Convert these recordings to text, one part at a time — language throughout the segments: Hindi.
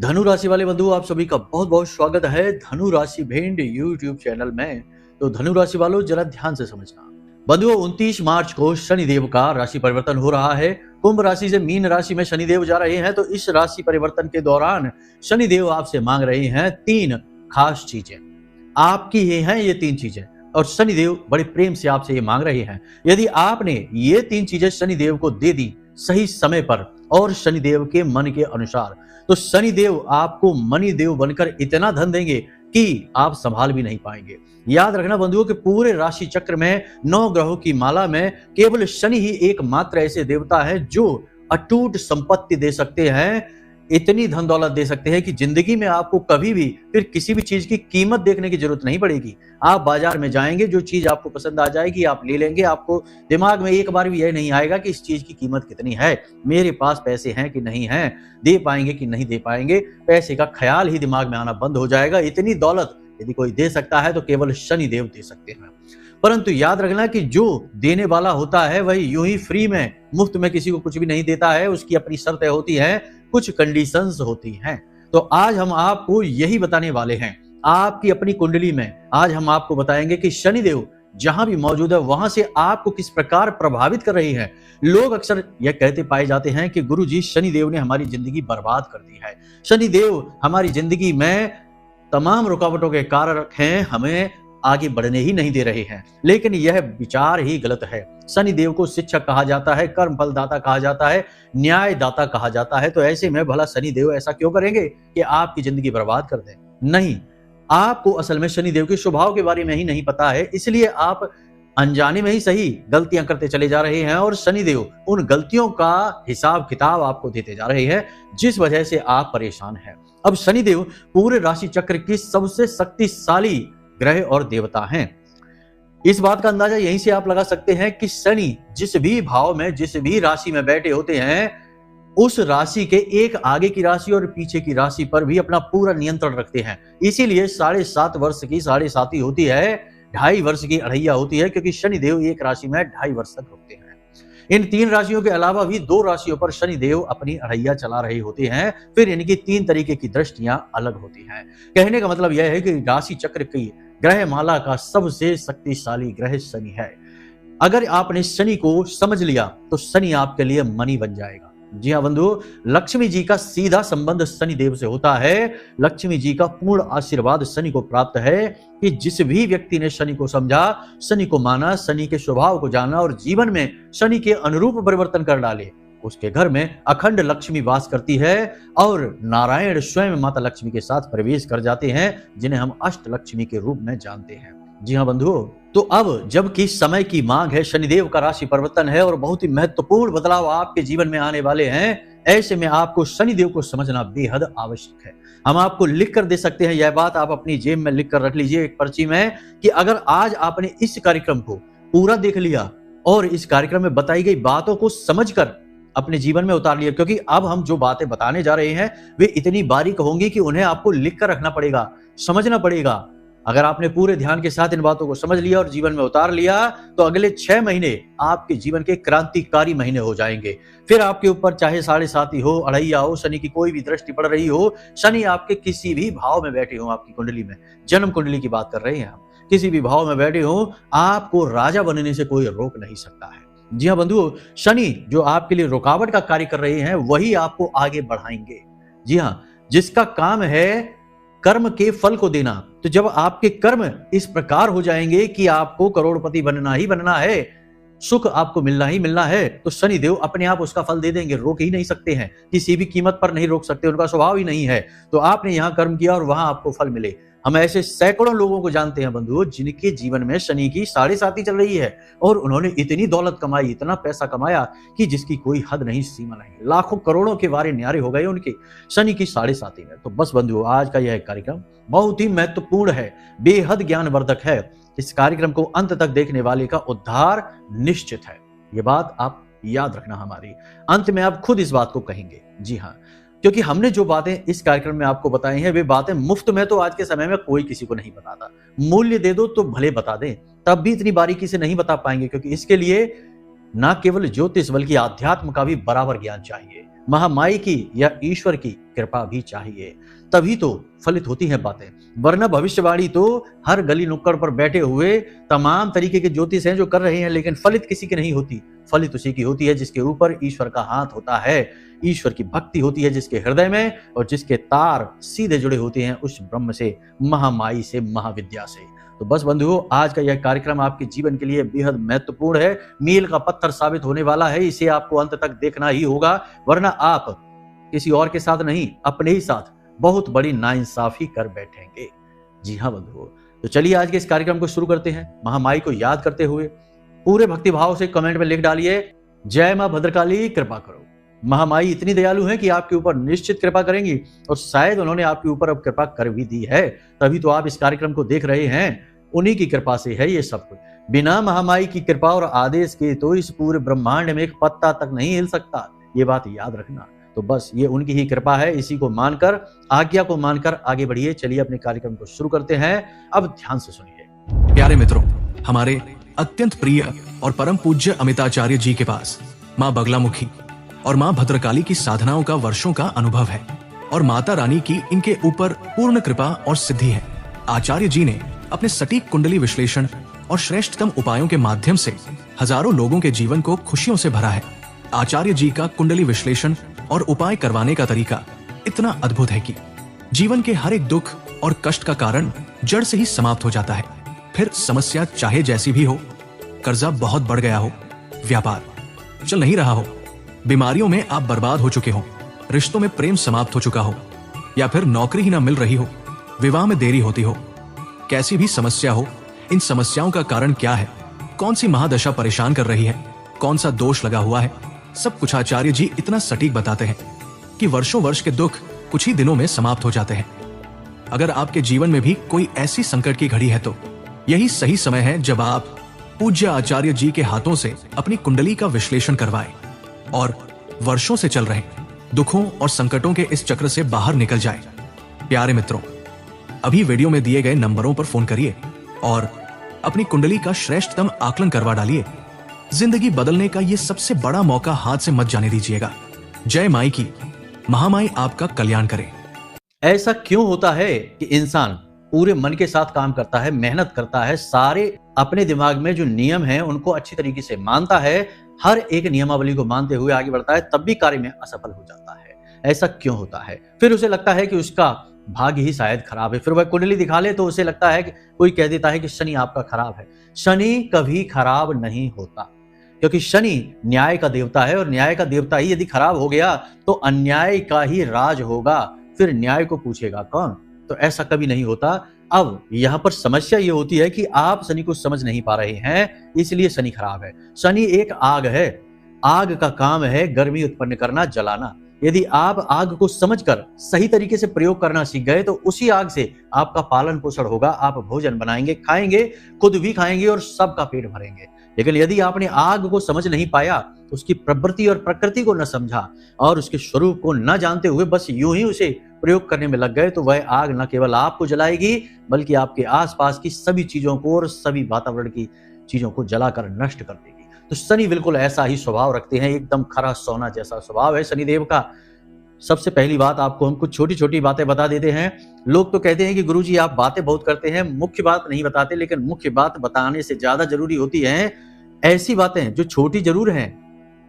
धनु राशि वाले बंधु, आप सभी का बहुत बहुत स्वागत है धनु राशि भेंट यूट्यूब चैनल में। तो धनु राशि वालों, जरा ध्यान से समझना। बंधुओं, 29 मार्च को शनिदेव का राशि परिवर्तन हो रहा है। कुंभ राशि से मीन राशि में शनिदेव जा रहे हैं। तो इस राशि परिवर्तन के दौरान शनिदेव आपसे मांग रहे हैं 3 खास चीजें। आपकी ये हैं ये 3 चीजें, और शनिदेव बड़े प्रेम से आपसे ये मांग रहे हैं। यदि आपने ये 3 चीजें शनिदेव को दे दी सही समय पर और शनिदेव के मन के अनुसार, तो शनिदेव आपको मनी देव बनकर इतना धन देंगे कि आप संभाल भी नहीं पाएंगे। याद रखना बंधुओं कि पूरे राशि चक्र में 9 ग्रहों की माला में केवल शनि ही एकमात्र ऐसे देवता है जो अटूट संपत्ति दे सकते हैं, इतनी धन दौलत दे सकते हैं कि जिंदगी में आपको कभी भी फिर किसी भी चीज की कीमत देखने की जरूरत नहीं पड़ेगी। आप बाजार में जाएंगे, जो चीज आपको पसंद आ जाएगी आप ले लेंगे। आपको दिमाग में एक बार भी यह नहीं आएगा कि इस चीज की कीमत कितनी है, मेरे पास पैसे हैं कि नहीं हैं, दे पाएंगे कि नहीं दे पाएंगे। पैसे का ख्याल ही दिमाग में आना बंद हो जाएगा। इतनी दौलत यदि कोई दे सकता है तो केवल शनिदेव दे सकते हैं। परंतु याद रखना कि जो देने वाला होता है वही यूं ही फ्री में, मुफ्त में किसी को कुछ भी नहीं देता है। उसकी अपनी शर्तें होती हैं, कुछ कंडीशंस होती हैं। तो आज हम आपको यही बताने वाले हैं। आपकी अपनी कुंडली में आज हम आपको बताएंगे कि शनिदेव जहां भी मौजूद है वहां से आपको किस प्रकार प्रभावित कर रही है। लोग अक्सर यह कहते पाए जाते हैं कि गुरुजी, शनिदेव ने हमारी जिंदगी बर्बाद कर दी है, शनिदेव हमारी जिंदगी में तमाम रुकावटों के कारण हैं, हमें आगे बढ़ने ही नहीं दे रहे हैं। लेकिन यह विचार ही गलत है। शनिदेव को शिक्षक कहा जाता है, कर्म फल दाता कहा जाता है, न्याय दाता कहा जाता है। तो ऐसे में भला शनिदेव ऐसा क्यों करेंगे कि आपकी जिंदगी बर्बाद कर दें? नहीं, आपको असल में शनिदेव के स्वभाव के बारे में ही नहीं पता है, इसलिए आप अनजाने में ही सही गलतियां करते चले जा रहे हैं और शनिदेव उन गलतियों का हिसाब किताब आपको देते जा रहे हैं, जिस वजह से आप परेशान हैं। अब शनिदेव पूरे राशि चक्र की सबसे शक्तिशाली ग्रह और देवता हैं। इस बात का अंदाजा यहीं से आप लगा सकते हैं कि शनि जिस भी भाव में, जिस भी राशि में बैठे होते हैं, उस राशि के एक आगे की राशि और पीछे की राशि पर भी अपना पूरा नियंत्रण रखते हैं। इसीलिए 7.5 वर्ष की 7.5 होती है, 2.5 वर्ष की अढ़ैया होती है, क्योंकि शनिदेव एक राशि में 2.5 वर्ष तक रुकते हैं। इन 3 राशियों के अलावा भी 2 राशियों पर शनिदेव अपनी अढ़ैया चला रहे होते हैं। फिर इनकी 3 तरीके की दृष्टियां अलग होती हैं। कहने का मतलब यह है कि राशि चक्र की ग्रह माला का सबसे शक्तिशाली ग्रह शनि है। अगर आपने शनि को समझ लिया तो शनि आपके लिए मनी बन जाएगा। जी हाँ बंधु, लक्ष्मी जी का सीधा संबंध शनिदेव से होता है। लक्ष्मी जी का पूर्ण आशीर्वाद शनि को प्राप्त है कि जिस भी व्यक्ति ने शनि को समझा, शनि को माना, शनि के स्वभाव को जाना और जीवन में शनि के अनुरूप परिवर्तन कर डाले, उसके घर में अखंड लक्ष्मी वास करती है और नारायण स्वयं माता लक्ष्मी के साथ प्रवेश कर जाते हैं, जिन्हें हम अष्ट लक्ष्मी के रूप में जानते हैं। जी हाँ बंधुओं, तो अब जबकि समय की मांग है, शनिदेव का राशि परिवर्तन है और बहुत ही महत्वपूर्ण बदलाव आपके जीवन में आने वाले हैं, ऐसे में आपको शनिदेव को समझना बेहद आवश्यक है। हम आपको लिख कर दे सकते हैं, यह बात आप अपनी जेब में लिख कर रख लीजिए एक पर्ची में, कि अगर आज आपने इस कार्यक्रम को पूरा देख लिया और इस कार्यक्रम में बताई गई बातों को समझकर अपने जीवन में उतार लिया, क्योंकि अब हम जो बातें बताने जा रहे हैं वे इतनी बारीक होंगी कि उन्हें आपको लिख कर रखना पड़ेगा, समझना पड़ेगा। अगर आपने पूरे ध्यान के साथ इन बातों को समझ लिया और जीवन में उतार लिया तो अगले 6 महीने आपके जीवन के क्रांतिकारी महीने हो जाएंगे। फिर आपके ऊपर चाहे 7.5 हो, अढ़ैया हो, शनि की कोई भी दृष्टि पड़ रही हो, शनि आपके किसी भी भाव में बैठे हो, आपकी कुंडली में, जन्म कुंडली की बात कर रहे हैं हम, किसी भी भाव में बैठे हो, आपको राजा बनने से कोई रोक नहीं सकता है। जी हाँ बंधुओं, शनि जो आपके लिए रुकावट का कार्य कर रहे हैं वही आपको आगे बढ़ाएंगे। जी हाँ, जिसका काम है कर्म के फल को देना, तो जब आपके कर्म इस प्रकार हो जाएंगे कि आपको करोड़पति बनना ही बनना है, सुख आपको मिलना ही मिलना है, तो शनिदेव अपने आप उसका फल दे देंगे। रोक ही नहीं सकते हैं, किसी भी कीमत पर नहीं रोक सकते, उनका स्वभाव ही नहीं है। तो आपने यहाँ कर्म किया और वहां आपको फल मिले। हम ऐसे सैकड़ों लोगों को जानते हैं बंधुओं, जिनके जीवन में शनि की 7.5 चल रही है और उन्होंने इतनी दौलत कमाई, इतना पैसा कमाया कि जिसकी कोई हद नहीं, सीमा नहीं। लाखों करोड़ों के वारे न्यारे हो गए उनके शनि की 7.5 में। तो बस बंधुओं, आज का यह कार्यक्रम बहुत ही महत्वपूर्ण है, बेहद ज्ञानवर्धक है। इस कार्यक्रम को अंत तक देखने वाले का उद्धार निश्चित है। ये बात आप याद रखना हमारी। अंत में आप खुद इस बात को कहेंगे। जी हाँ, क्योंकि हमने जो बातें इस कार्यक्रम में आपको बताई हैं वे बातें मुफ्त में तो आज के समय में कोई किसी को नहीं बताता। मूल्य दे दो तो भले बता दें, तब भी इतनी बारीकी से नहीं बता पाएंगे, क्योंकि इसके लिए न केवल ज्योतिष बल्कि आध्यात्म का भी बराबर ज्ञान चाहिए। महामाई की या ईश्वर की कृपा भी चाहिए, तभी तो फलित होती हैं बातें। वरना भविष्यवाणी तो हर गली नुक्कड़ पर बैठे हुए तमाम तरीके के ज्योतिष हैं जो कर रहे हैं, लेकिन फलित किसी की नहीं होती। फलित उसी की होती है जिसके ऊपर ईश्वर का हाथ होता है, ईश्वर की भक्ति होती है जिसके हृदय में, और जिसके तार सीधे जुड़े होते हैं उस ब्रह्म से, महामाई से, महाविद्या से। तो बस बंधुओं, आज का यह कार्यक्रम आपके जीवन के लिए बेहद महत्वपूर्ण है, मील का पत्थर साबित होने वाला है। इसे आपको अंत तक देखना ही होगा, वरना आप किसी और के साथ नहीं, अपने ही साथ बहुत बड़ी नाइंसाफी कर बैठेंगे। जी हाँ बंधुओं, तो चलिए आज के इस कार्यक्रम को शुरू करते हैं। महामाई को याद करते हुए पूरे भक्तिभाव से कमेंट में लिख डालिए, जय मां भद्रकाली कृपा करो। महामाई इतनी दयालु है कि आपके ऊपर निश्चित कृपा करेंगी, और शायद उन्होंने आपके ऊपर अब कृपा कर भी दी है, तभी तो आप इस कार्यक्रम को देख रहे हैं। उन्हीं की कृपा से है ये सब कुछ। बिना महामाई की कृपा और आदेश के तो इस पूरे ब्रह्मांड में एक पत्ता तक नहीं हिल सकता, ये बात याद रखना। तो बस ये उनकी ही कृपा है, इसी को मानकर, आज्ञा को मानकर आगे बढ़िए। चलिए अपने कार्यक्रम को शुरू करते हैं, अब ध्यान से सुनिए। प्यारे मित्रों, हमारे अत्यंत प्रिय और परम पूज्य अमिताचार्य जी के पास माँ बगलामुखी और माँ भद्रकाली की साधनाओं का वर्षों का अनुभव है, और माता रानी की इनके ऊपर पूर्ण कृपा और सिद्धि है। आचार्य जी ने अपने सटीक कुंडली विश्लेषण और श्रेष्ठतम उपायों के माध्यम से हजारों लोगों के जीवन को खुशियों से भरा है। आचार्य जी का कुंडली विश्लेषण और उपाय करवाने का तरीका इतना अद्भुत है कि जीवन के हर एक दुख और कष्ट का कारण जड़ से ही समाप्त हो जाता है। फिर समस्या चाहे जैसी भी हो, कर्जा बहुत बढ़ गया हो, व्यापार चल नहीं रहा हो, बीमारियों में आप बर्बाद हो चुके हो, रिश्तों में प्रेम समाप्त हो चुका हो, या फिर नौकरी ही ना मिल रही हो, विवाह में देरी होती हो, कैसी भी समस्या हो, इन समस्याओं का कारण क्या है, कौन सी महादशा परेशान कर रही है, कौन सा दोष लगा हुआ है, सब कुछ आचार्य जी इतना सटीक बताते हैं कि वर्षों वर्ष के दुख कुछ ही दिनों में समाप्त हो जाते हैं। अगर आपके जीवन में भी कोई ऐसी संकट की घड़ी है तो यही सही समय है जब आप पूज्य आचार्य जी के हाथों से अपनी कुंडली का विश्लेषण करवाएं और वर्षों से चल रहे दुखों और संकटों के इस चक्र से बाहर निकल जाएं। प्यारे मित्रों, अभी वीडियो में दिए गए नंबरों पर फोन करिए और अपनी कुंडली का श्रेष्ठतम आकलन करवा डालिए। जिंदगी बदलने का ये सबसे बड़ा मौका हाथ से मत जाने दीजिएगा। जय माई की, महामाई आपका कल्याण करे। ऐसा क्यों होता है कि इंसान पूरे मन के साथ काम करता है, मेहनत करता है, सारे अपने दिमाग में जो नियम हैं उनको अच्छी तरीके से मानता है, हर एक नियमावली को मानते हुए आगे बढ़ता है, तब भी कार्य में असफल हो जाता है? ऐसा क्यों होता है? फिर उसे लगता है कि उसका भाग्य ही शायद खराब है। फिर वह कुंडली दिखा ले तो उसे लगता है कि कोई कह देता है कि शनि आपका खराब है। शनि कभी खराब नहीं होता, क्योंकि शनि न्याय का देवता है, और न्याय का देवता ही यदि खराब हो गया तो अन्याय का ही राज होगा, फिर न्याय को पूछेगा कौन? तो ऐसा कभी नहीं होता। अब यहाँ पर समस्या ये होती है कि आप शनि को समझ नहीं पा रहे हैं, इसलिए शनि खराब है। शनि एक आग है, आग का काम है गर्मी उत्पन्न करना, जलाना। यदि आप आग को समझकर सही तरीके से प्रयोग करना सीख गए तो उसी आग से आपका पालन पोषण होगा, आप भोजन बनाएंगे, खाएंगे, खुद भी खाएंगे और सबका पेट भरेंगे। लेकिन यदि आपने आग को समझ नहीं पाया, उसकी प्रवृत्ति और प्रकृति को न समझा और उसके स्वरूप को न जानते हुए बस यूं ही उसे प्रयोग करने में लग गए, तो वह आग न केवल आपको जलाएगी बल्कि आपके आसपास की सभी चीजों को और सभी वातावरण की चीजों को जलाकर नष्ट कर देगी। तो शनि बिल्कुल ऐसा ही स्वभाव रखते हैं, एकदम खरा सोना जैसा स्वभाव है शनिदेव का। सबसे पहली बात आपको हम कुछ छोटी छोटी बातें बता देते हैं। लोग तो कहते हैं कि गुरुजी आप बातें बहुत करते हैं, मुख्य बात नहीं बताते, लेकिन मुख्य बात बताने से ज्यादा जरूरी होती है ऐसी बातें जो छोटी जरूर हैं,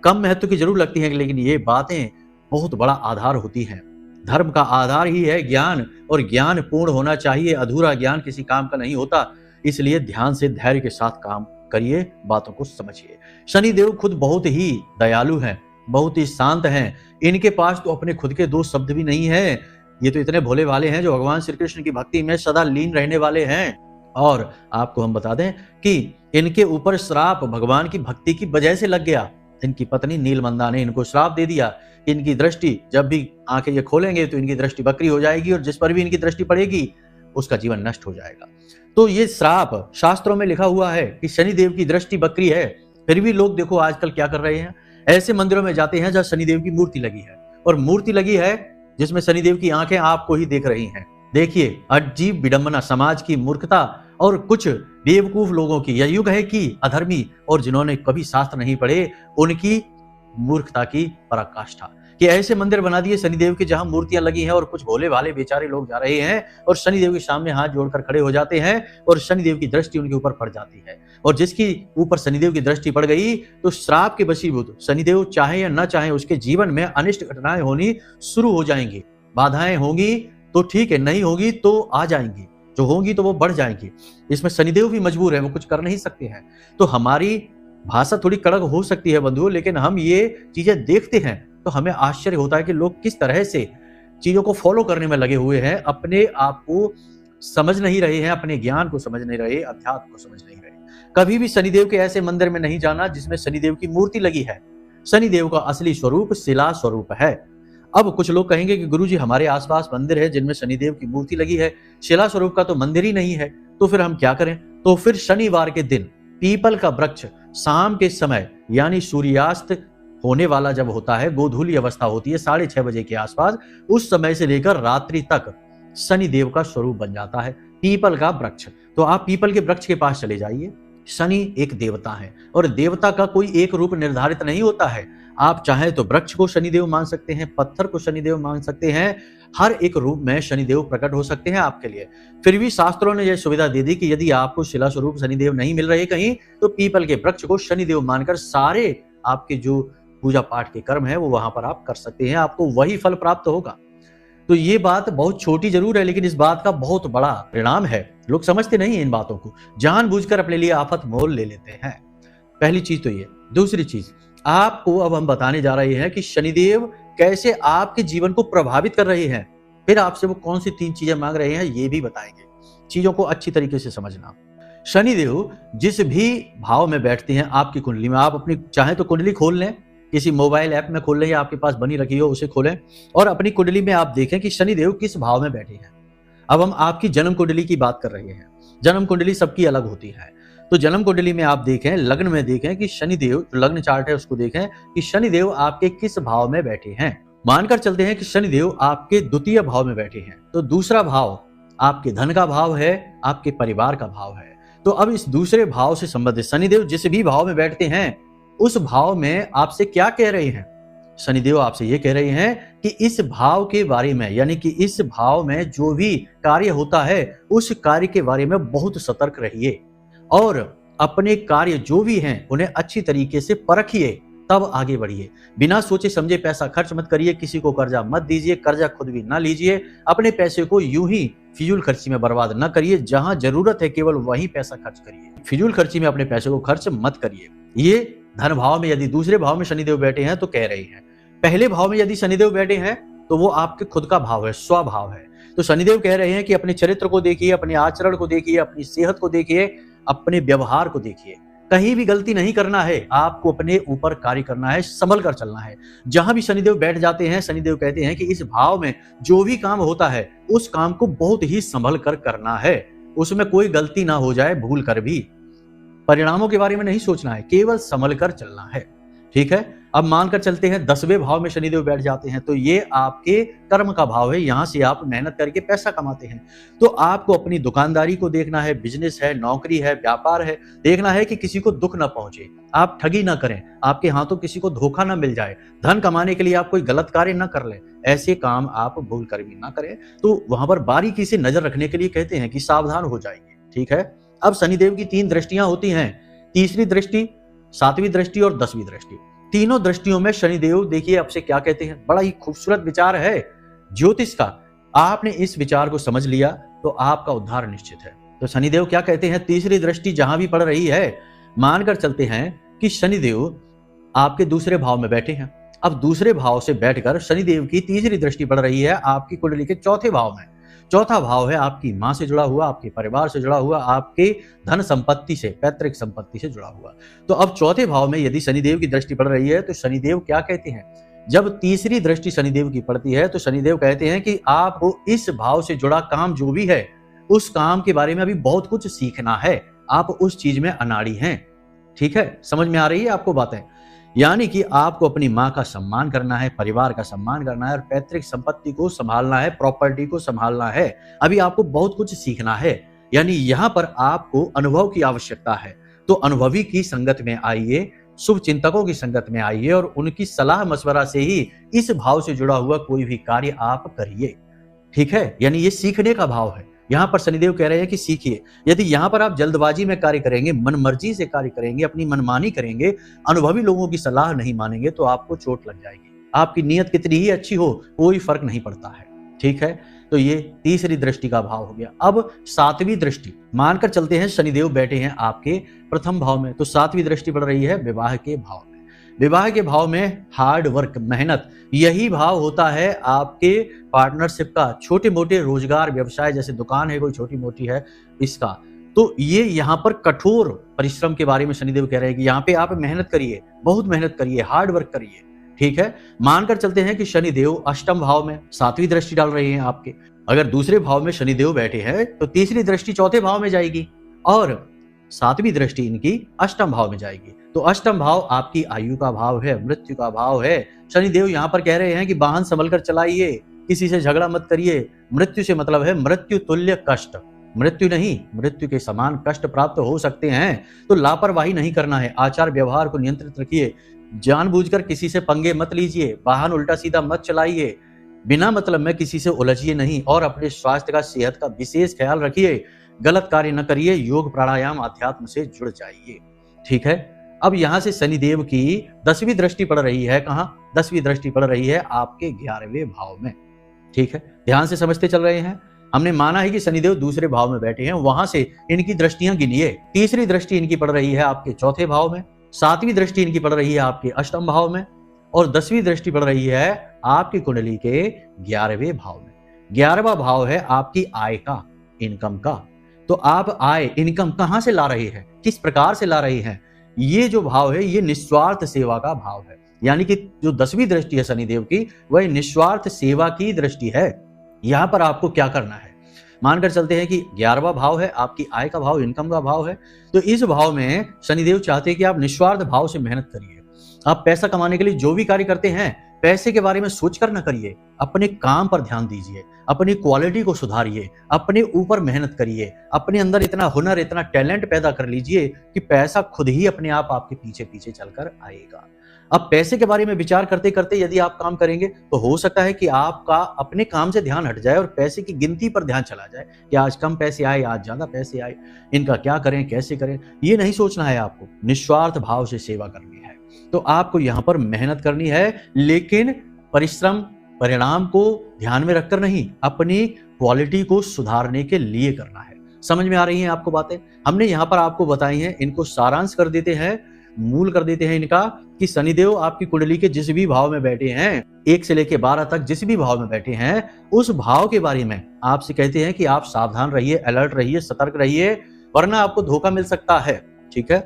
कम महत्व की जरूर लगती हैं, लेकिन ये बातें बहुत बड़ा आधार होती हैं। धर्म का आधार ही है ज्ञान, और ज्ञान पूर्ण होना चाहिए, अधूरा ज्ञान किसी काम का नहीं होता। इसलिए ध्यान से धैर्य के साथ काम करिए, बातों को समझिए। शनिदेव खुद बहुत ही दयालु हैं, बहुत ही शांत हैं। इनके पास तो अपने खुद के दो शब्द भी नहीं है। ये तो इतने भोले वाले हैं जो भगवान श्री कृष्ण की भक्ति में सदा लीन रहने वाले हैं। और आपको हम बता दें कि इनके ऊपर श्राप भगवान की भक्ति की वजह से लग गया। इनकी पत्नी नीलमंदा ने इनको श्राप दे दिया। इनकी दृष्टि, जब भी आंखें ये खोलेंगे तो इनकी दृष्टि बकरी हो जाएगी, और जिस पर भी इनकी दृष्टि पड़ेगी उसका जीवन नष्ट हो जाएगा। तो ये श्राप शास्त्रों में लिखा हुआ है कि शनिदेव की दृष्टि बकरी है। फिर भी लोग देखो आजकल क्या कर रहे हैं, ऐसे मंदिरों में जाते हैं जहां शनिदेव की मूर्ति लगी है, और मूर्ति लगी है जिसमें शनिदेव की आंखें आपको ही देख रही हैं। देखिए अजीब विडंबना, समाज की मूर्खता और कुछ बेवकूफ लोगों की। यह युग है कि अधर्मी और जिन्होंने कभी शास्त्र नहीं पढ़े उनकी मूर्खता की पराकाष्ठा। कि ऐसे मंदिर बना दिए शनिदेव के जहां मूर्तियां लगी हैं और कुछ भोले भाले बेचारे लोग जा रहे हैं और शनिदेव के सामने हाथ जोड़कर खड़े हो जाते हैं और शनिदेव की दृष्टि उनके ऊपर पड़ जाती है। और जिसकी ऊपर शनिदेव की दृष्टि पड़ गई तो श्राप के वशीभूत शनिदेव चाहे या न चाहे उसके जीवन में अनिष्ट घटनाएं होनी शुरू हो जाएंगी। बाधाएं होंगी तो ठीक है, नहीं होगी तो आ जाएंगी, जो होंगी तो वो बढ़ जाएंगी। इसमें शनिदेव भी मजबूर है, वो कुछ कर नहीं सकते हैं। तो हमारी भाषा थोड़ी कड़क हो सकती है बंधुओं, लेकिन हम ये चीजें देखते हैं तो हमें आश्चर्य होता है कि लोग किस तरह से चीजों को फॉलो करने में लगे हुए हैं, अपने आप को समझ नहीं रहे हैं, अपने ज्ञान को समझ नहीं रहे, अध्यात्म को समझ नहीं रहे। कभी भी शनिदेव के ऐसे मंदिर में नहीं जाना जिसमें शनिदेव की मूर्ति लगी है। शनिदेव का असली स्वरूप शिला स्वरूप है। अब कुछ लोग कहेंगे कि गुरुजी हमारे आसपास मंदिर है जिनमें शनिदेव की मूर्ति लगी है, शिला स्वरूप का तो मंदिर ही नहीं है, तो फिर हम क्या करें? तो फिर शनिवार के दिन पीपल का वृक्ष शाम के समय यानी सूर्यास्त होने वाला जब होता है, गोधूली अवस्था होती है 6:30 बजे के आसपास, उस समय से लेकर रात्रि तक शनिदेव का स्वरूप बन जाता है पीपल का वृक्ष। तो आप पीपल के वृक्ष के पास चले जाइए। शनि एक देवता है और देवता का कोई एक रूप निर्धारित नहीं होता है। आप चाहे तो वृक्ष को शनिदेव मान सकते हैं, पत्थर को शनिदेव मान सकते हैं, हर एक रूप में शनिदेव प्रकट हो सकते हैं आपके लिए। फिर भी शास्त्रों ने यह सुविधा दे दी कि यदि आपको शिला स्वरूप शनिदेव नहीं मिल रहे कहीं, तो पीपल के वृक्ष को शनिदेव मानकर सारे आपके जो पूजा पाठ के कर्म है वो वहां पर आप कर सकते हैं, आपको वही फल प्राप्त होगा। तो ये बात बहुत छोटी जरूर है, लेकिन इस बात का बहुत बड़ा परिणाम है। लोग समझते नहीं है इन बातों को, जानबूझकर अपने लिए आफत मोल ले लेते हैं। पहली चीज तो ये। दूसरी चीज, आपको अब हम बताने जा रहे हैं कि शनिदेव कैसे आपके जीवन को प्रभावित कर रहे हैं। फिर आपसे वो कौन सी 3 चीजें मांग रहे हैं ये भी बताएंगे। चीजों को अच्छी तरीके से समझना। शनिदेव जिस भी भाव में बैठते हैं आपकी कुंडली में, आप अपनी चाहे तो कुंडली खोल लें, किसी मोबाइल ऐप में खोल लें या आपके पास बनी रखी हो उसे खोलें और अपनी कुंडली में आप देखें कि शनिदेव किस भाव में बैठे हैं। अब हम आपकी जन्म कुंडली की बात कर रहे हैं। जन्म कुंडली सबकी अलग होती है, तो जन्म कुंडली में आप देखें, लग्न में देखें कि शनिदेव, लग्न चार्ट है उसको देखें कि शनिदेव आपके किस भाव में बैठे हैं। मानकर चलते हैं कि शनिदेव आपके द्वितीय भाव में बैठे हैं, तो दूसरा भाव आपके धन का भाव है, आपके परिवार का भाव है। तो अब इस दूसरे भाव से संबंधित शनिदेव जिस भी भाव में बैठते हैं उस भाव में आपसे क्या कह रहे हैं? शनिदेव आपसे ये कह रहे हैं कि इस भाव के बारे में, यानी कि इस भाव में जो भी कार्य होता है उस कार्य के बारे में बहुत सतर्क रहिए और अपने कार्य जो भी हैं उन्हें अच्छी तरीके से परखिए, तब आगे बढ़िए। बिना सोचे समझे पैसा खर्च मत करिए, किसी को कर्जा मत दीजिए, कर्जा खुद भी ना लीजिए, अपने पैसे को यूं ही फिजूल खर्ची में बर्बाद न करिए। जहां जरूरत है केवल वही पैसा खर्च करिए, फिजूल खर्ची में अपने पैसे को खर्च मत करिए। ये धन भाव में यदि दूसरे भाव में शनिदेव बैठे हैं तो कह रहे हैं। पहले भाव में यदि शनिदेव बैठे हैं तो वो आपके खुद का भाव है, स्वभाव है। तो शनिदेव कह रहे हैं कि अपने चरित्र को देखिए, अपने आचरण को देखिए, अपनी सेहत को देखिए, अपने व्यवहार को देखिए। कहीं भी गलती नहीं करना है, आपको अपने ऊपर कार्य करना है, संभल कर चलना है। जहां भी शनिदेव बैठ जाते हैं, शनिदेव कहते हैं कि इस भाव में जो भी काम होता है उस काम को बहुत ही संभल कर करना है, उसमें कोई गलती ना हो जाए भूल कर भी। परिणामों के बारे में नहीं सोचना है, केवल संभल कर चलना है। ठीक है, अब मानकर चलते हैं 10वें भाव में शनिदेव बैठ जाते हैं, तो ये आपके कर्म का भाव है, यहां से आप मेहनत करके पैसा कमाते हैं। तो आपको अपनी दुकानदारी को देखना है, बिजनेस है, नौकरी है, व्यापार है, देखना है कि किसी को दुख ना पहुंचे, आप ठगी ना करें, आपके हाथों किसी को धोखा ना मिल जाए, धन कमाने के लिए आप कोई गलत कार्य ना कर लें, ऐसे काम आप भूल कर भी ना करें। तो वहां पर बारीकी से नजर रखने के लिए कहते हैं कि सावधान हो जाएंगे। ठीक है, अब शनिदेव की 3 दृष्टियां होती हैं, तीसरी दृष्टि, 7वीं दृष्टि और 10वीं दृष्टि। तीनों दृष्टियों में शनिदेव देखिए आपसे क्या कहते हैं। बड़ा ही खूबसूरत विचार है ज्योतिष का। आपने इस विचार को समझ लिया तो आपका उद्धार निश्चित है। तो शनिदेव क्या कहते हैं, तीसरी दृष्टि जहां भी पड़ रही है, मानकर चलते हैं कि शनिदेव आपके दूसरे भाव में बैठे हैं। अब दूसरे भाव से बैठकर शनिदेव की तीसरी दृष्टि पड़ रही है आपकी कुंडली के चौथे भाव में। चौथा भाव है आपकी मां से जुड़ा हुआ, आपके परिवार से जुड़ा हुआ, आपके धन संपत्ति से, पैतृक संपत्ति से जुड़ा हुआ। तो अब चौथे भाव में यदि शनिदेव की दृष्टि पड़ रही है तो शनिदेव क्या कहते हैं, जब तीसरी दृष्टि शनिदेव की पड़ती है तो शनिदेव कहते हैं कि आपको इस भाव से जुड़ा काम जो भी है उस काम के बारे में अभी बहुत कुछ सीखना है, आप उस चीज में अनाड़ी हैं। ठीक है, समझ में आ रही है आपको बातें? यानी कि आपको अपनी माँ का सम्मान करना है, परिवार का सम्मान करना है और पैतृक संपत्ति को संभालना है, प्रॉपर्टी को संभालना है। अभी आपको बहुत कुछ सीखना है, यानी यहाँ पर आपको अनुभव की आवश्यकता है। तो अनुभवी की संगत में आइए, शुभ चिंतकों की संगत में आइए और उनकी सलाह मशवरा से ही इस भाव से जुड़ा हुआ कोई भी कार्य आप करिए। ठीक है, यानी ये सीखने का भाव है। यहाँ पर शनिदेव कह रहे हैं कि सीखिए। यदि यहाँ पर आप जल्दबाजी में कार्य करेंगे, मनमर्जी से कार्य करेंगे, अपनी मनमानी करेंगे, अनुभवी लोगों की सलाह नहीं मानेंगे तो आपको चोट लग जाएगी। आपकी नीयत कितनी ही अच्छी हो, कोई फर्क नहीं पड़ता है। ठीक है, तो ये तीसरी दृष्टि का भाव हो गया। अब सातवीं दृष्टि, मानकर चलते हैं शनिदेव बैठे हैं आपके प्रथम भाव में, तो सातवीं दृष्टि पड़ रही है विवाह के भाव में। विवाह के भाव में हार्ड वर्क, मेहनत, यही भाव होता है आपके पार्टनरशिप का। छोटे मोटे रोजगार व्यवसाय, जैसे दुकान है कोई छोटी मोटी है इसका, तो ये यहाँ पर कठोर परिश्रम के बारे में शनिदेव कह रहे हैं कि यहाँ पे आप मेहनत करिए, बहुत मेहनत करिए, हार्ड वर्क करिए। ठीक है, मानकर चलते हैं कि शनिदेव अष्टम भाव में सातवीं दृष्टि डाल रहे हैं आपके। अगर दूसरे भाव में शनिदेव बैठे हैं तो तीसरी दृष्टि चौथे भाव में जाएगी और सातवीं दृष्टि इनकी अष्टम भाव में जाएगी। तो अष्टम भाव आपकी आयु का भाव है, मृत्यु का भाव है। शनिदेव यहाँ पर कह रहे हैं कि वाहन संभल कर चलाइए, किसी से झगड़ा मत करिए। मृत्यु से मतलब है मृत्यु तुल्य कष्ट, मृत्यु नहीं, मृत्यु के समान कष्ट प्राप्त हो सकते हैं, तो लापरवाही नहीं करना है। आचार व्यवहार को नियंत्रित रखिए, जानबूझकर किसी से पंगे मत लीजिए, वाहन उल्टा सीधा मत चलाइए, बिना मतलब में किसी से उलझिए नहीं और अपने स्वास्थ्य का, सेहत का विशेष ख्याल रखिए। गलत कार्य न करिए, योग प्राणायाम अध्यात्म से जुड़ जाइए। ठीक है, अब यहां से शनिदेव की 10वीं दृष्टि पड़ रही है। कहां? 10वीं दृष्टि पड़ रही है आपके 11वें भाव में। ठीक है, ध्यान से समझते चल रहे हैं। हमने माना है कि शनिदेव दूसरे भाव में बैठे हैं, वहां से इनकी दृष्टियां गिनिए। तीसरी दृष्टि इनकी पड़ रही है आपके चौथे भाव में, सातवीं दृष्टि इनकी पड़ रही है आपके अष्टम भाव में और 10वीं दृष्टि पड़ रही है आपकी कुंडली के 11वें भाव में। 11वां भाव है आपकी आय का, इनकम का। तो आप आय, इनकम कहां से ला रहे हैं, किस प्रकार से ला रहे हैं? ये जो भाव है ये निस्वार्थ सेवा का भाव है। यानी कि जो 10वीं दृष्टि है शनिदेव की, वह निस्वार्थ सेवा की दृष्टि है। यहां पर आपको क्या करना है, मानकर चलते हैं कि 11वां भाव है आपकी आय का भाव, इनकम का भाव है। तो इस भाव में शनिदेव चाहते हैं कि आप निस्वार्थ भाव से मेहनत करिए। आप पैसा कमाने के लिए जो भी कार्य करते हैं, पैसे के बारे में सोचकर न करिए, अपने काम पर ध्यान दीजिए, अपनी क्वालिटी को सुधारिए, अपने ऊपर मेहनत करिए, अपने अंदर इतना हुनर, इतना टैलेंट पैदा कर लीजिए कि पैसा खुद ही अपने आप आपके पीछे पीछे चलकर आएगा। अब पैसे के बारे में विचार करते करते यदि आप काम करेंगे तो हो सकता है कि आपका अपने काम से ध्यान हट जाए और पैसे की गिनती पर ध्यान चला जाए कि आज कम पैसे आए, आज ज्यादा पैसे आए, इनका क्या करें, कैसे करें। ये नहीं सोचना है आपको, निस्वार्थ भाव से सेवा करनी है। तो आपको यहाँ पर मेहनत करनी है, लेकिन परिश्रम परिणाम को ध्यान में रखकर नहीं, अपनी क्वालिटी को सुधारने के लिए करना है। समझ में आ रही हैं आपको बातें? हमने यहाँ पर आपको बताई हैं, इनको सारांश कर देते हैं, मूल कर देते हैं इनका, कि शनिदेव आपकी कुंडली के जिस भी भाव में बैठे हैं, 1 से लेकर 12 तक जिस भी भाव में बैठे हैं, उस भाव के बारे में आपसे कहते हैं कि आप सावधान रहिए, अलर्ट रहिए, सतर्क रहिए, वरना आपको धोखा मिल सकता है। ठीक है,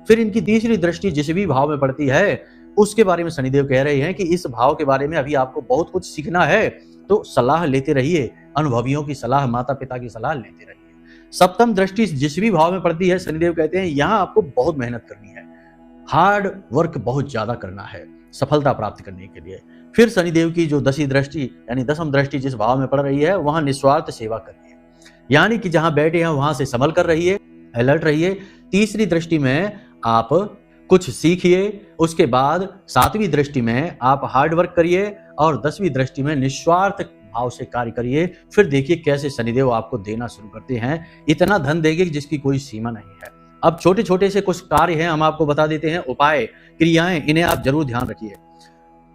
फिर इनकी तीसरी दृष्टि जिस भी भाव में पड़ती है, उसके बारे में शनिदेव कह रहे हैं कि इस भाव के बारे में अभी आपको बहुत कुछ सीखना है, तो सलाह लेते रहिए, अनुभवियों की सलाह, माता पिता की सलाह लेते रहिए। सप्तम दृष्टि जिस भी भाव में पड़ती है, शनिदेव कहते हैं यहाँ आपको बहुत मेहनत करनी है, हार्ड वर्क बहुत ज्यादा करना है सफलता प्राप्त करने के लिए। फिर शनिदेव की जो 10वीं दृष्टि यानी 10वीं दृष्टि जिस भाव में पड़ रही है, वहां निस्वार्थ सेवा करिए, यानी कि जहां बैठे हैं वहां से संभल कर रहिए, अलर्ट रहिए। तीसरी दृष्टि में आप कुछ सीखिए, उसके बाद 7वीं दृष्टि में आप हार्ड वर्क करिए और 10वीं दृष्टि में निस्वार्थ भाव से कार्य करिए। फिर देखिए कैसे शनिदेव आपको देना शुरू करते हैं, इतना धन देंगे जिसकी कोई सीमा नहीं है। अब छोटे छोटे से कुछ कार्य हैं, हम आपको बता देते हैं, उपाय, क्रियाएं, इन्हें आप जरूर ध्यान रखिए।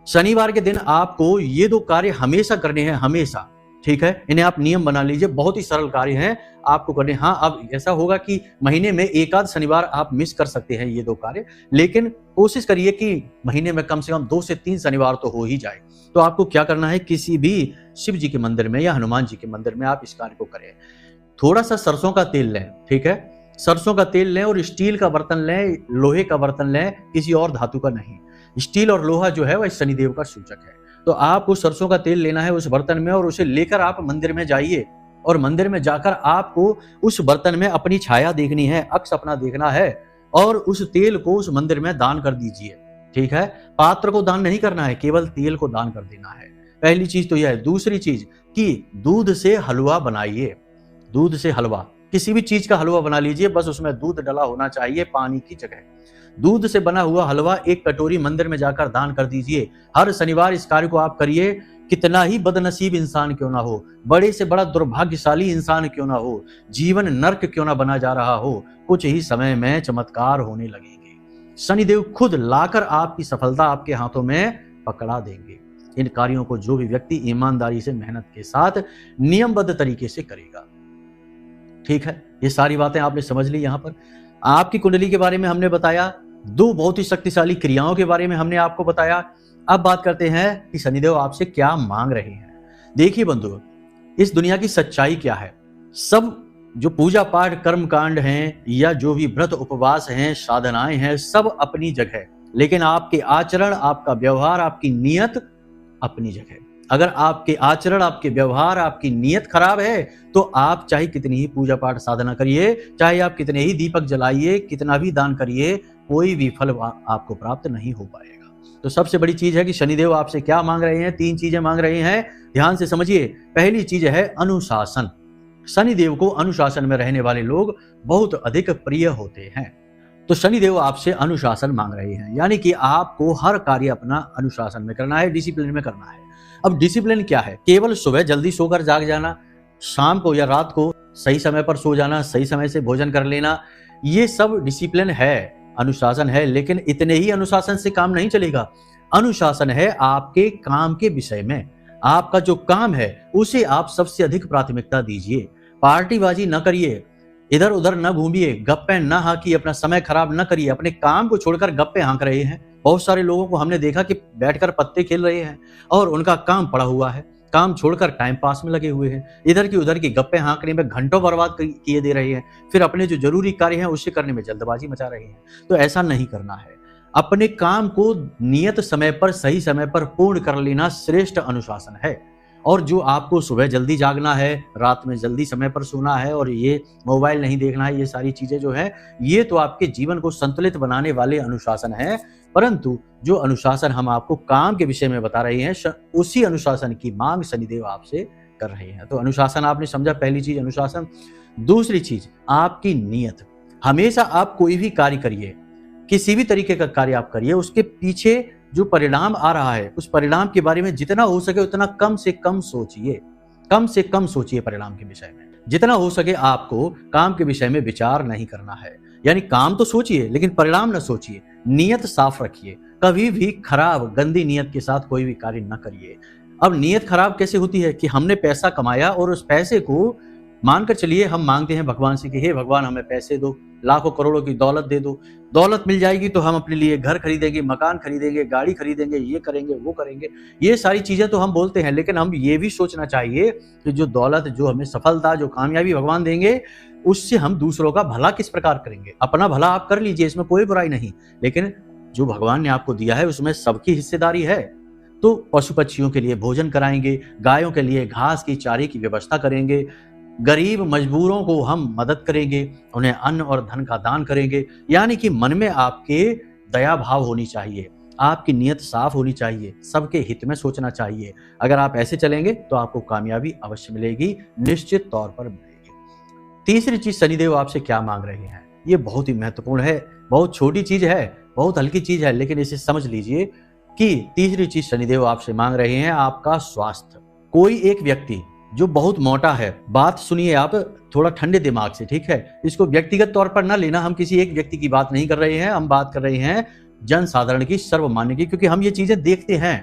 शनिवार के दिन आपको ये 2 कार्य हमेशा करने हैं, हमेशा। ठीक है, इन्हें आप नियम बना लीजिए, बहुत ही सरल कार्य हैं आपको करने। हाँ, अब ऐसा होगा कि महीने में 1 आध शनिवार आप मिस कर सकते हैं ये 2 कार्य, लेकिन कोशिश करिए कि महीने में कम से कम 2 से 3 शनिवार तो हो ही जाए। तो आपको क्या करना है, किसी भी शिव जी के मंदिर में या हनुमान जी के मंदिर में आप इस कार्य को करें। थोड़ा सा सरसों का तेल लें, ठीक है, सरसों का तेल लें और स्टील का बर्तन लें, लोहे का बर्तन लें, किसी और धातु का नहीं। स्टील और लोहा जो है वह शनिदेव का सूचक है। तो आपको सरसों का तेल लेना है उस बर्तन में और उसे लेकर आप मंदिर में जाइए और मंदिर में जाकर आपको उस बर्तन में अपनी छाया देखनी है, अक्स अपना देखना है और उस तेल को उस मंदिर में दान कर दीजिए। ठीक है, पात्र को दान नहीं करना है, केवल तेल को दान कर देना है। पहली चीज तो यह है। दूसरी चीज कि दूध से हलवा बनाइए, दूध से हलवा, किसी भी चीज का हलवा बना लीजिए, बस उसमें दूध डला होना चाहिए पानी की जगह। दूध से बना हुआ हलवा एक कटोरी मंदिर में जाकर दान कर दीजिए। हर शनिवार इस कार्य को आप करिए। कितना ही बदनसीब इंसान क्यों ना हो, बड़े से बड़ा दुर्भाग्यशाली इंसान क्यों ना हो, जीवन नर्क क्यों ना बना जा रहा हो, कुछ ही समय में चमत्कार होने लगेंगे। शनिदेव खुद लाकर आपकी सफलता आपके हाथों में पकड़ा देंगे। इन कार्यों को जो भी व्यक्ति ईमानदारी से, मेहनत के साथ, नियमबद्ध तरीके से करेगा। ठीक है, ये सारी बातें आपने समझ ली। यहां पर आपकी कुंडली के बारे में हमने बताया, 2 बहुत ही शक्तिशाली क्रियाओं के बारे में हमने आपको बताया। अब बात करते हैं कि शनिदेव आपसे क्या मांग रहे हैं। देखिए बंधुओं, इस दुनिया की सच्चाई क्या है। सब जो पूजा पाठ, कर्म कांड हैं या जो भी व्रत उपवास हैं, साधनाएं हैं, सब अपनी जगह, लेकिन आपके आचरण, आपका व्यवहार, आपकी नियत अपनी जगह। अगर आपके आचरण, आपके व्यवहार, आपकी नियत खराब है तो आप चाहे कितनी ही पूजा पाठ साधना करिए, चाहे आप कितने ही दीपक जलाइए, कितना भी दान करिए, कोई भी फल आपको प्राप्त नहीं हो पाएगा। तो सबसे बड़ी चीज है कि शनिदेव आपसे क्या मांग रहे हैं। 3 चीजें मांग रहे हैं, ध्यान से समझिए। पहली चीज है अनुशासन। शनिदेव को अनुशासन में रहने वाले लोग बहुत अधिक प्रिय होते हैं। तो शनिदेव आपसे अनुशासन मांग रहे हैं, यानी कि आपको हर कार्य अपना अनुशासन में करना है, डिसिप्लिन में करना है। अब डिसिप्लिन क्या है? केवल सुबह जल्दी सोकर जाग जाना, शाम को या रात को सही समय पर सो जाना, सही समय से भोजन कर लेना, ये सब डिसिप्लिन है, अनुशासन है। लेकिन इतने ही अनुशासन से काम नहीं चलेगा। अनुशासन है आपके काम के विषय में। आपका जो काम है उसे आप सबसे अधिक प्राथमिकता दीजिए। पार्टीबाजी न करिए, इधर उधर न घूमिए, गप्पे न हाँकिए, अपना समय खराब न करिए। अपने काम को छोड़कर गप्पे हाँक रहे हैं। बहुत सारे लोगों को हमने देखा कि बैठकर पत्ते खेल रहे हैं और उनका काम पड़ा हुआ है, काम छोड़कर टाइम पास में लगे हुए हैं, इधर की उधर की गप्पे हाँकने में घंटों बर्बाद किए दे रहे हैं, फिर अपने जो जरूरी कार्य हैं उसे करने में जल्दबाजी मचा रहे हैं। तो ऐसा नहीं करना है। अपने काम को नियत समय पर, सही समय पर पूर्ण कर लेना श्रेष्ठ अनुशासन है। और जो आपको सुबह जल्दी जागना है, रात में जल्दी समय पर सोना है और ये मोबाइल नहीं देखना है, ये सारी चीजें जो है ये तो आपके जीवन को संतुलित बनाने वाले अनुशासन है। परंतु जो अनुशासन हम आपको काम के विषय में बता रहे हैं, उसी अनुशासन की मांग शनिदेव आपसे कर रहे हैं। तो अनुशासन आपने समझा, पहली चीज अनुशासन। दूसरी चीज आपकी नियत। हमेशा आप कोई भी कार्य करिए, किसी भी तरीके का कार्य आप करिए, उसके पीछे जो परिणाम आ रहा है उस परिणाम के बारे में जितना हो सके उतना कम से कम सोचिए। कम से कम सोचिए परिणाम के विषय में। जितना हो सके आपको काम के विषय में विचार नहीं करना है। यानी काम तो सोचिए लेकिन परिणाम न सोचिए। नियत साफ रखिए। कभी भी खराब, गंदी नियत के साथ कोई भी कार्य न करिए। अब नियत खराब कैसे होती है कि हमने पैसा कमाया और उस पैसे को मानकर चलिए हम मांगते हैं भगवान से कि हे भगवान हमें पैसे दो, लाखों करोड़ों की दौलत दे दो। दौलत मिल जाएगी तो हम अपने लिए घर खरीदेंगे, मकान खरीदेंगे, गाड़ी खरीदेंगे, ये करेंगे, वो करेंगे। ये सारी चीजें तो हम बोलते हैं, लेकिन हम ये भी सोचना चाहिए कि जो दौलत, जो हमें सफलता, जो कामयाबी भगवान देंगे, उससे हम दूसरों का भला किस प्रकार करेंगे। अपना भला आप कर लीजिए, इसमें कोई बुराई नहीं, लेकिन जो भगवान ने आपको दिया है उसमें सबकी हिस्सेदारी है। तो पशु पक्षियों के लिए भोजन कराएंगे, गायों के लिए घास की, चारे की व्यवस्था करेंगे, गरीब मजबूरों को हम मदद करेंगे, उन्हें अन्न और धन का दान करेंगे। यानी कि मन में आपके दया भाव होनी चाहिए, आपकी नियत साफ होनी चाहिए, सबके हित में सोचना चाहिए। अगर आप ऐसे चलेंगे तो आपको कामयाबी अवश्य मिलेगी, निश्चित तौर पर मिलेगी। तीसरी चीज शनिदेव आपसे क्या मांग रहे हैं, ये बहुत ही महत्वपूर्ण है। बहुत छोटी चीज है, बहुत हल्की चीज है, लेकिन इसे समझ लीजिए कि तीसरी चीज शनिदेव आपसे मांग रहे हैं आपका स्वास्थ्य। कोई एक व्यक्ति जो बहुत मोटा है, बात सुनिए आप थोड़ा ठंडे दिमाग से, ठीक है। इसको व्यक्तिगत तौर पर ना लेना, हम किसी एक व्यक्ति की बात नहीं कर रहे हैं, हम बात कर रहे हैं जन साधारण की, सर्वमान्य की। क्योंकि हम ये चीजें देखते हैं,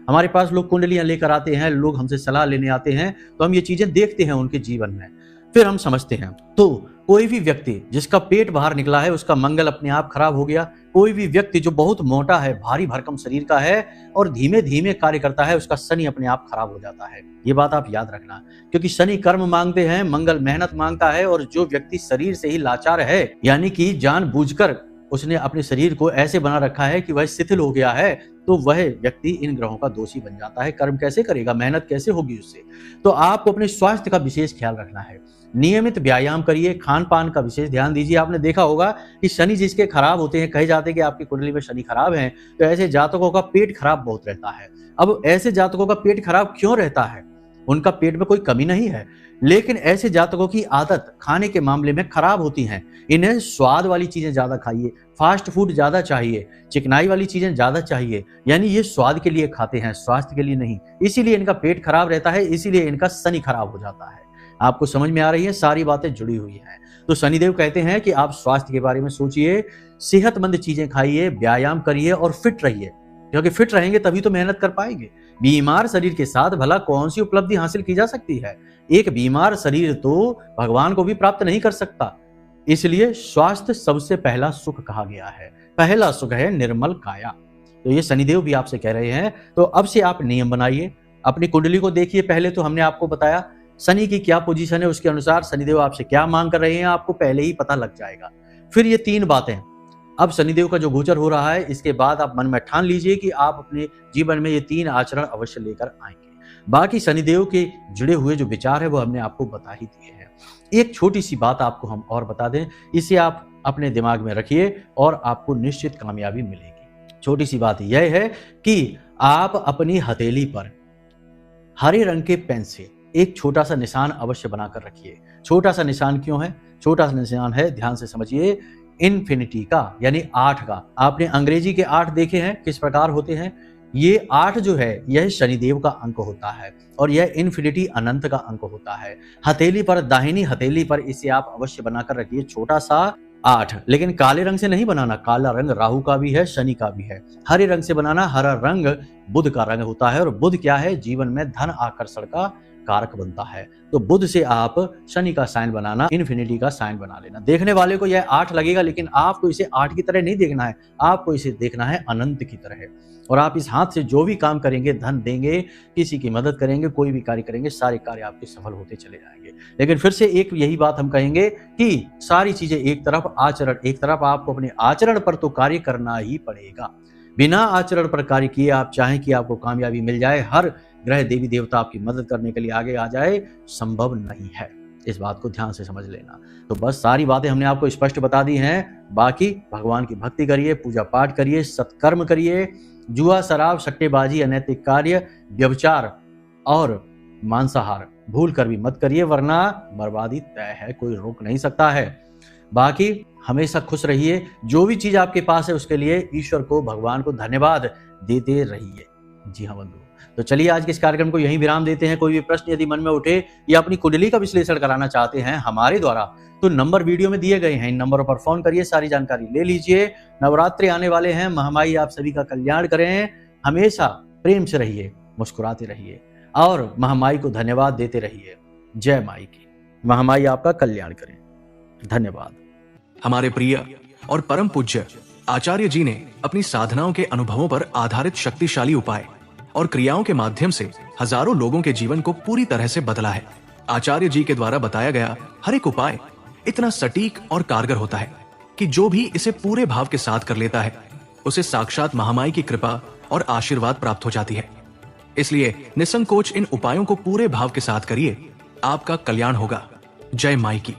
हमारे पास लोग कुंडलियां लेकर आते हैं, लोग हमसे सलाह लेने आते हैं, तो हम ये चीजें देखते हैं उनके जीवन में, फिर हम समझते हैं। तो कोई भी व्यक्ति जिसका पेट बाहर निकला है उसका मंगल अपने आप खराब हो गया। कोई भी व्यक्ति जो बहुत मोटा है, भारी भरकम शरीर का है और धीमे धीमे कार्य करता है, उसका शनि अपने आप खराब हो जाता है। ये बात आप याद रखना, क्योंकि शनि कर्म मांगते हैं, मंगल मेहनत मांगता है। और जो व्यक्ति शरीर से ही लाचार है, यानी कि जानबूझकर उसने अपने शरीर को ऐसे बना रखा है कि वह शिथिल हो गया है, तो वह व्यक्ति इन ग्रहों का दोषी बन जाता है। कर्म कैसे करेगा, मेहनत कैसे होगी उससे। तो आपको अपने स्वास्थ्य का विशेष ख्याल रखना है। नियमित व्यायाम करिए, खान पान का विशेष ध्यान दीजिए। आपने देखा होगा कि शनि जिसके खराब होते हैं, कहे जाते हैं कि आपकी कुंडली में शनि खराब है, तो ऐसे जातकों का पेट खराब बहुत रहता है। अब ऐसे जातकों का पेट खराब क्यों रहता है? उनका पेट में कोई कमी नहीं है, लेकिन ऐसे जातकों की आदत खाने के मामले में खराब होती हैं। इन्हें स्वाद वाली चीजें ज्यादा खाइए, फास्ट फूड ज्यादा चाहिए, चिकनाई वाली चीजें ज्यादा चाहिए, यानी ये स्वाद के लिए खाते हैं, स्वास्थ्य के लिए नहीं। इसीलिए इनका पेट खराब रहता है, इसीलिए इनका शनि खराब हो जाता है। आपको समझ में आ रही है, सारी बातें जुड़ी हुई हैं। तो शनिदेव कहते हैं कि आप स्वास्थ्य के बारे में सोचिए, सेहतमंद चीजें खाइए, व्यायाम करिए और फिट रहिए, क्योंकि फिट रहेंगे तभी तो मेहनत कर पाएंगे। बीमार शरीर के साथ भला कौन सी उपलब्धि हासिल की जा सकती है? एक बीमार शरीर तो भगवान को भी प्राप्त नहीं कर सकता। इसलिए स्वास्थ्य सबसे पहला सुख कहा गया है। पहला सुख है निर्मल काया। तो ये शनिदेव भी आपसे कह रहे हैं। तो अब से आप नियम बनाइए, अपनी कुंडली को देखिए। पहले तो हमने आपको बताया शनि की क्या पोजीशन है, उसके अनुसार शनिदेव आपसे क्या मांग कर रहे हैं आपको पहले ही पता लग जाएगा। फिर ये 3 बातें, अब शनिदेव का जो गोचर हो रहा है, इसके बाद आप मन में ठान लीजिए कि आप अपने जीवन में ये 3 आचरण अवश्य लेकर आएंगे। बाकी शनिदेव के जुड़े हुए जो विचार है वो हमने आपको बता ही दिए हैं। एक छोटी सी बात आपको हम और बता दें, इसे आप अपने दिमाग में रखिए और आपको निश्चित कामयाबी मिलेगी। छोटी सी बात यह है कि आप अपनी हथेली पर हरे रंग के पेन से एक छोटा सा निशान अवश्य बनाकर रखिए। छोटा सा निशान क्यों है? छोटा सा निशान है, ध्यान से समझिए, इन्फिनिटी का, यानी 8 का। आपने अंग्रेजी के 8 देखे हैं किस प्रकार होते हैं? ये 8 जो है यह शनिदेव का अंक होता है और यह इन्फिनिटी अनंत का अंक होता है। हथेली पर, दाहिनी हथेली पर इसे आप अवश्य बनाकर रखिए, छोटा सा 8। लेकिन काले रंग से नहीं बनाना, काला रंग राहु का भी है, शनि का भी है। हरे रंग से बनाना, हरा रंग बुध का रंग होता है और बुध क्या है? जीवन में धन आकर्षण का कारक बनता है। तो बुध से आप शनि का साइन बनाना, इन्फिनिटी का साइन बना लेना। देखने वाले को यह 8 लगेगा, लेकिन आपको इसे 8 की तरह नहीं देखना है, आपको इसे देखना है अनंत की तरह। और आप इस हाथ से जो भी काम करेंगे, धन देंगे, किसी की मदद करेंगे, कोई भी कार्य करेंगे, सारे कार्य आपके सफल होते चले जाएंगे। लेकिन फिर से एक यही बात हम कहेंगे कि सारी चीजें एक तरफ, आचरण एक तरफ। आपको अपने आचरण पर तो कार्य करना ही पड़ेगा। बिना आचरण पर कार्य किए आप चाहें कि आपको कामयाबी मिल जाए, हर ग्रह देवी देवता आपकी मदद करने के लिए आगे आ जाए, संभव नहीं है। इस बात को ध्यान से समझ लेना। तो बस सारी बातें हमने आपको स्पष्ट बता दी हैं। बाकी भगवान की भक्ति करिए, पूजा पाठ करिए, सत्कर्म करिए। जुआ, शराब, सट्टेबाजी, अनैतिक कार्य, व्यभिचार और मांसाहार भूल कर भी मत करिए, वरना बर्बादी तय है, कोई रोक नहीं सकता है। बाकी हमेशा खुश रहिए। जो भी चीज आपके पास है उसके लिए ईश्वर को, भगवान को धन्यवाद देते रहिए। जी हाँ बंधु, तो चलिए आज के इस कार्यक्रम को यहीं विराम देते हैं। कोई भी प्रश्न यदि मन में उठे या अपनी कुंडली का विश्लेषण कराना चाहते हैं हमारे द्वारा, तो नंबर वीडियो में दिए गए हैं, इन नंबरों पर फोन करिए, सारी जानकारी ले लीजिए। नवरात्रि आने वाले हैं, महामाई आप सभी का कल्याण करें। हमेशा प्रेम से रहिए, मुस्कुराते रहिए और महामाई को धन्यवाद देते रहिए। जय माई की। महामाई आपका कल्याण करें। धन्यवाद। हमारे प्रिय और परम पूज्य आचार्य जी ने अपनी साधनाओं के अनुभवों पर आधारित शक्तिशाली उपाय और क्रियाओं के माध्यम से हजारों लोगों के जीवन को पूरी तरह से बदला है। आचार्य जी के द्वारा बताया गया हर एक उपाय इतना सटीक और कारगर होता है कि जो भी इसे पूरे भाव के साथ कर लेता है, उसे साक्षात महामाई की कृपा और आशीर्वाद प्राप्त हो जाती है। इसलिए निसंकोच इन उपायों को पूरे भाव के साथ करिए, आपका कल्याण होगा। जय माई की।